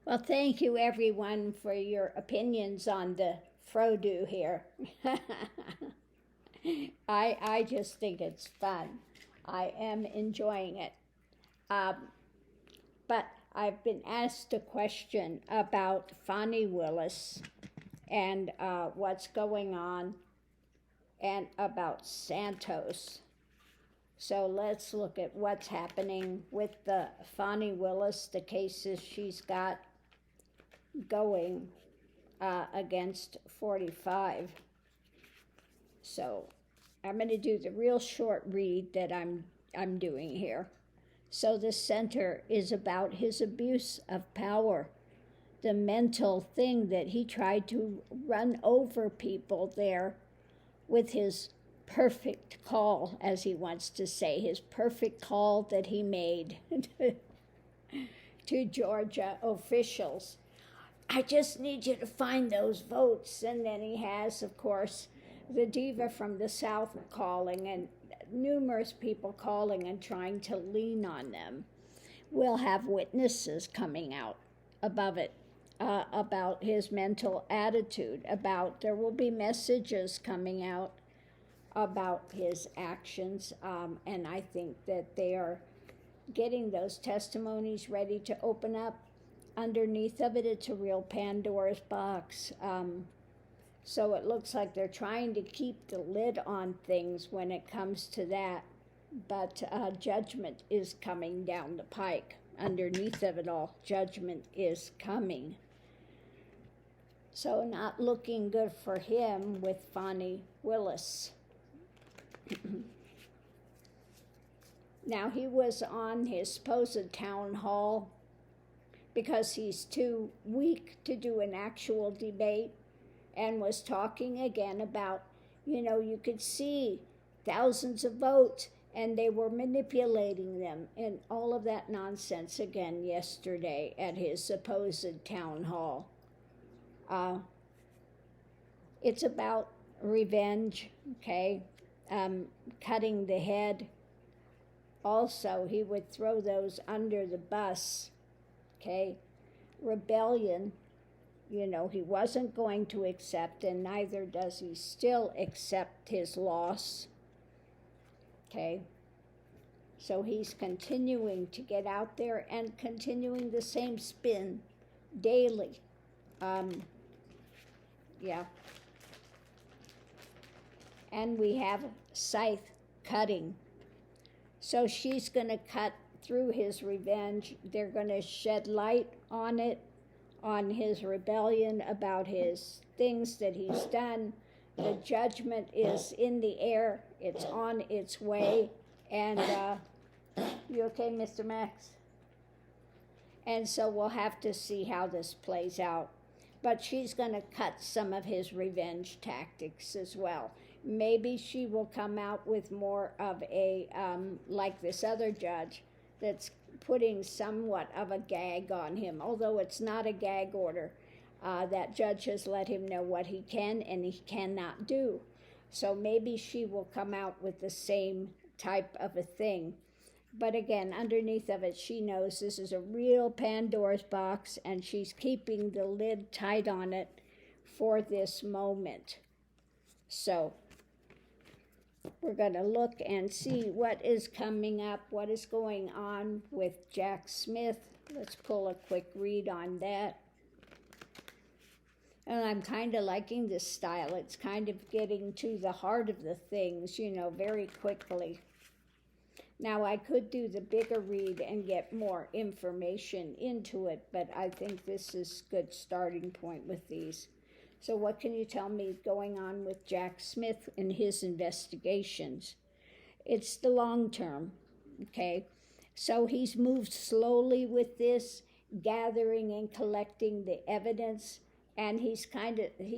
Well, thank you everyone for your opinions on the Frodo here. I just think it's fun. I am enjoying it. Um, but I've been asked a question about Fani Willis and what's going on and about Santos. So let's look at what's happening with the Fani Willis, the cases she's got going against 45. So I'm going to do the real short read that I'm doing here. So the center is about his abuse of power, the mental thing that he tried to run over people there with his perfect call, as he wants to say, his perfect call that he made to Georgia officials. I just need you to find those votes. And then he has, of course, the diva from the South calling and numerous people calling and trying to lean on them. We'll have witnesses coming out above it, about his mental attitude, about there will be messages coming out about his actions. And I think that they are getting those testimonies ready to open up. Underneath of it, it's a real Pandora's box. So it looks like they're trying to keep the lid on things when it comes to that. But judgment is coming down the pike. Underneath of it all, judgment is coming. So not looking good for him with Fani Willis. Now he was on his supposed town hall because he's too weak to do an actual debate, and was talking again about, you could see thousands of votes and they were manipulating them and all of that nonsense again yesterday at his supposed town hall. It's about revenge, okay? Cutting the head. Also, he would throw those under the bus. Okay, rebellion, he wasn't going to accept, and neither does he still accept his loss. Okay, so he's continuing to get out there and continuing the same spin daily. Yeah. And we have scythe cutting. So she's going to cut through his revenge. They're going to shed light on it, on his rebellion, about his things that he's done. The judgment is in the air. It's on its way. And you okay, Mr. Max? And so we'll have to see how this plays out. But she's going to cut some of his revenge tactics as well. Maybe she will come out with more of a, like this other judge, that's putting somewhat of a gag on him, although it's not a gag order. That judge has let him know what he can and he cannot do. So maybe she will come out with the same type of a thing. But again, underneath of it, she knows this is a real Pandora's box, and she's keeping the lid tight on it for this moment. So we're going to look and see what is coming up, what is going on with Jack Smith. Let's pull a quick read on that. And I'm kind of liking this style. It's kind of getting to the heart of the things, very quickly. Now, I could do the bigger read and get more information into it, but I think this is a good starting point with these. So what can you tell me going on with Jack Smith and his investigations? It's the long term, okay? So he's moved slowly with this, gathering and collecting the evidence, and he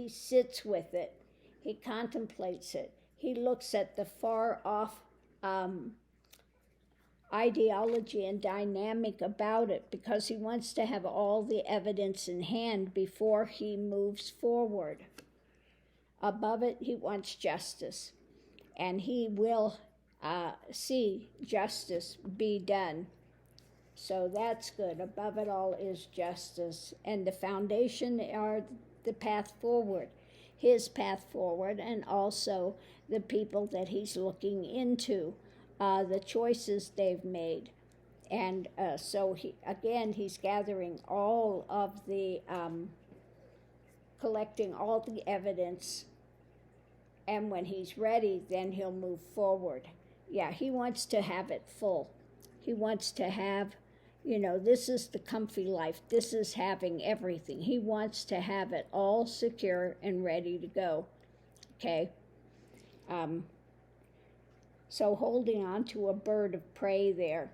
sits with it. He contemplates it. He looks at the far off ideology and dynamic about it, because he wants to have all the evidence in hand before he moves forward. Above it, he wants justice, and he will see justice be done. So that's good. Above it all is justice. And the foundation are the path forward, his path forward, and also the people that he's looking into, the choices they've made. And so he's gathering all of the, collecting all the evidence. And when he's ready, then he'll move forward. Yeah, he wants to have it full. He wants to have, this is the comfy life. This is having everything. He wants to have it all secure and ready to go. Okay? So holding on to a bird of prey there.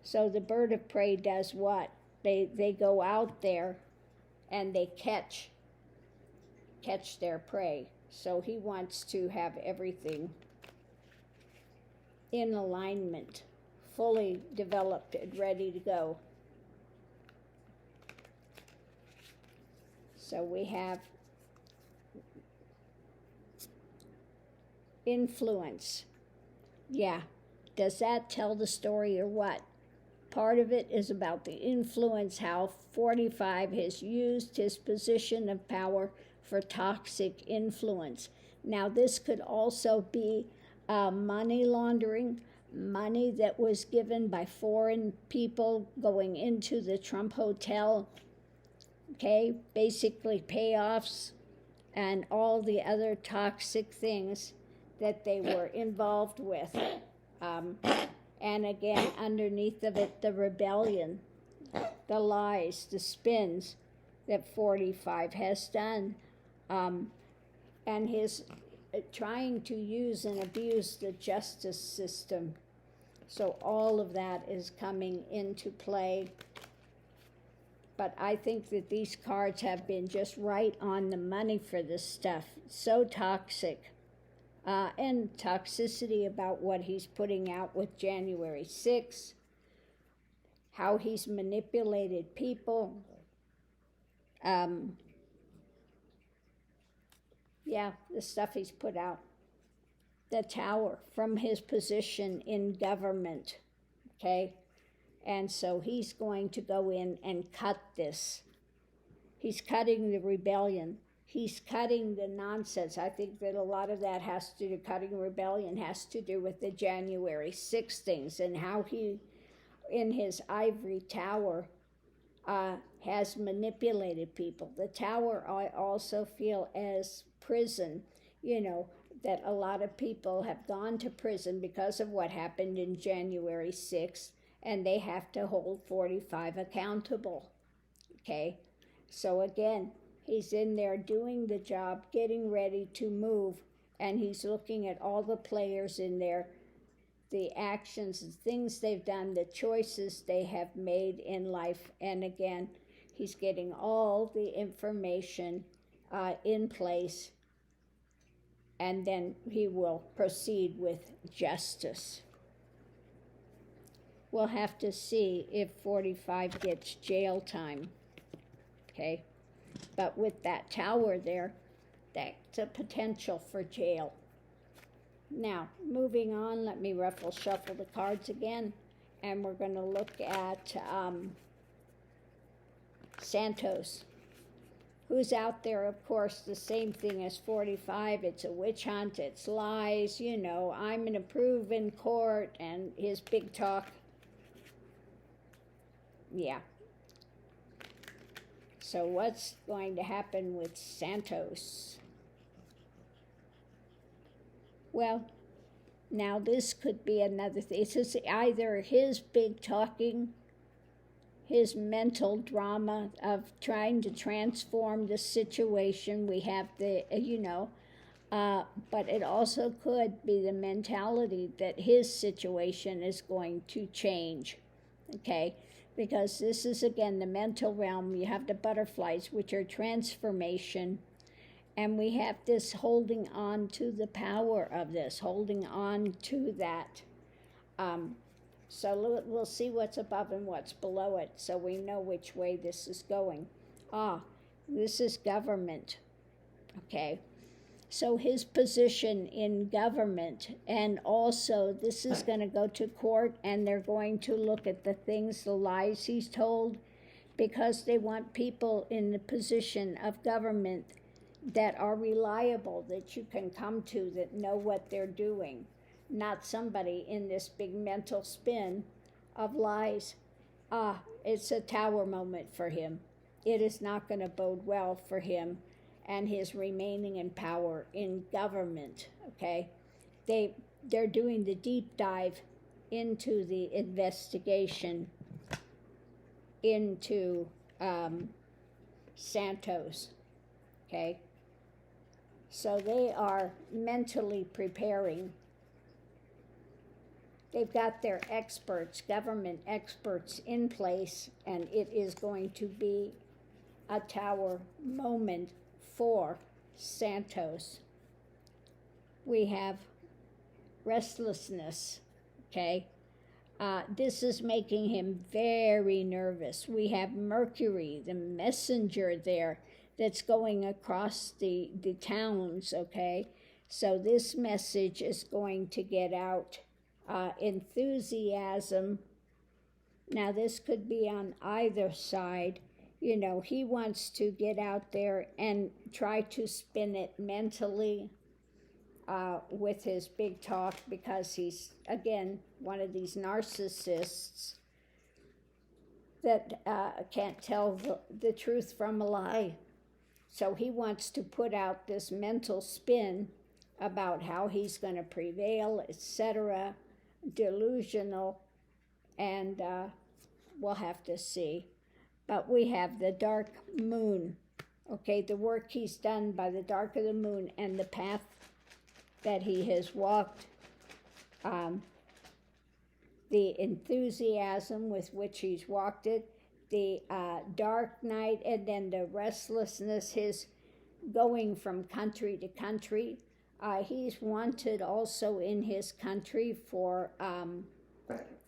So the bird of prey does what? They go out there and they catch their prey. So he wants to have everything in alignment, fully developed and ready to go. So we have influence. Yeah. Does that tell the story or what? Part of it is about the influence, how 45 has used his position of power for toxic influence. Now, this could also be money laundering, money that was given by foreign people going into the Trump Hotel, okay, basically payoffs and all the other toxic things that they were involved with. And again, underneath of it, the rebellion, the lies, the spins that 45 has done, and his trying to use and abuse the justice system. So all of that is coming into play. But I think that these cards have been just right on the money for this stuff. So toxic. And toxicity about what he's putting out with January 6th, how he's manipulated people. The stuff he's put out. The Tower, from his position in government, okay? And so he's going to go in and cut this. He's cutting the rebellion. He's cutting the nonsense. I think that a lot of that has to do, cutting rebellion has to do with the January 6th things and how he, in his ivory tower, has manipulated people. The tower I also feel as prison, that a lot of people have gone to prison because of what happened in January 6th, and they have to hold 45 accountable, okay? So again, he's in there doing the job, getting ready to move, and he's looking at all the players in there, the actions, the things they've done, the choices they have made in life. And again, he's getting all the information in place, and then he will proceed with justice. We'll have to see if 45 gets jail time, okay? But with that tower there, that's a potential for jail. Now, moving on, let me shuffle the cards again, and we're going to look at Santos, who's out there, of course, the same thing as 45. It's a witch hunt, it's lies, I'm going to prove in court, and his big talk. Yeah. So what's going to happen with Santos? Well, now this could be another thing. This is either his big talking, his mental drama of trying to transform the situation. We have but it also could be the mentality that his situation is going to change, okay? Because this is, again, the mental realm. You have the butterflies, which are transformation. And we have this holding on to the power of this, holding on to that. So we'll see what's above and what's below it, so we know which way this is going. This is government, okay? So his position in government, and also this is going to go to court, and they're going to look at the things, the lies he's told, because they want people in the position of government that are reliable, that you can come to, that know what they're doing, not somebody in this big mental spin of lies. It's a tower moment for him. It is not going to bode well for him and his remaining in power in government, okay? They're doing the deep dive into the investigation into Santos, okay? So they are mentally preparing. They've got their experts, government experts in place, and it is going to be a tower moment for Santos. We have restlessness, okay? This is making him very nervous. We have Mercury, the messenger there, that's going across the towns, okay? So this message is going to get out. Enthusiasm. Now this could be on either side. You know, he wants to get out there and try to spin it mentally with his big talk, because he's, again, one of these narcissists that can't tell the truth from a lie. So he wants to put out this mental spin about how he's going to prevail, etc., delusional, and we'll have to see. But we have the dark moon, okay, the work he's done by the dark of the moon and the path that he has walked, the enthusiasm with which he's walked it, the dark night, and then the restlessness, his going from country to country. He's wanted also in his country for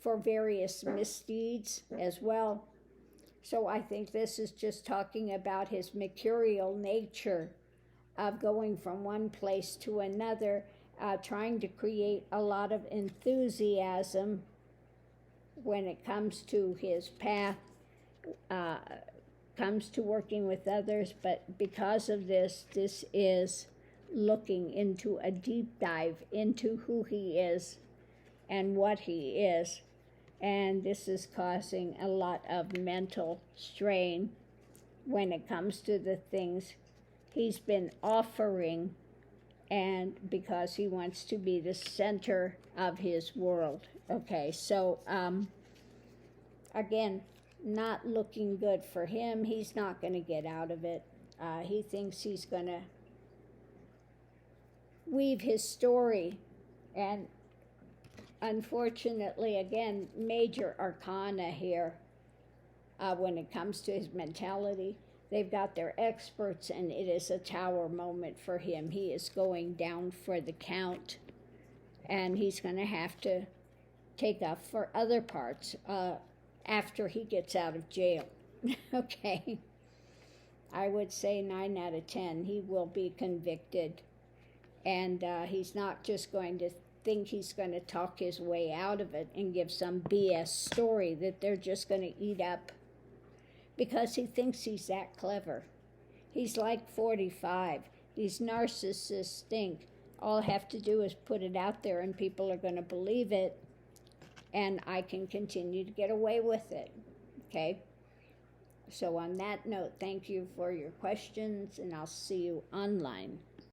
various misdeeds as well. So I think this is just talking about his mercurial nature of going from one place to another, trying to create a lot of enthusiasm when it comes to his path, comes to working with others. But because of this is looking into a deep dive into who he is and what he is. And this is causing a lot of mental strain when it comes to the things he's been offering, and because he wants to be the center of his world. Okay, so again, not looking good for him. He's not going to get out of it. He thinks he's going to weave his story, and unfortunately, again, major arcana here when it comes to his mentality. They've got their experts, and it is a tower moment for him. He is going down for the count, and he's going to have to take up for other parts after he gets out of jail. Okay. I would say 9 out of 10, he will be convicted, and he's not just going to think he's going to talk his way out of it and give some BS story that they're just going to eat up, because he thinks he's that clever. He's like 45. These narcissists think all I have to do is put it out there and people are going to believe it, and I can continue to get away with it. Okay? So on that note, thank you for your questions, and I'll see you online.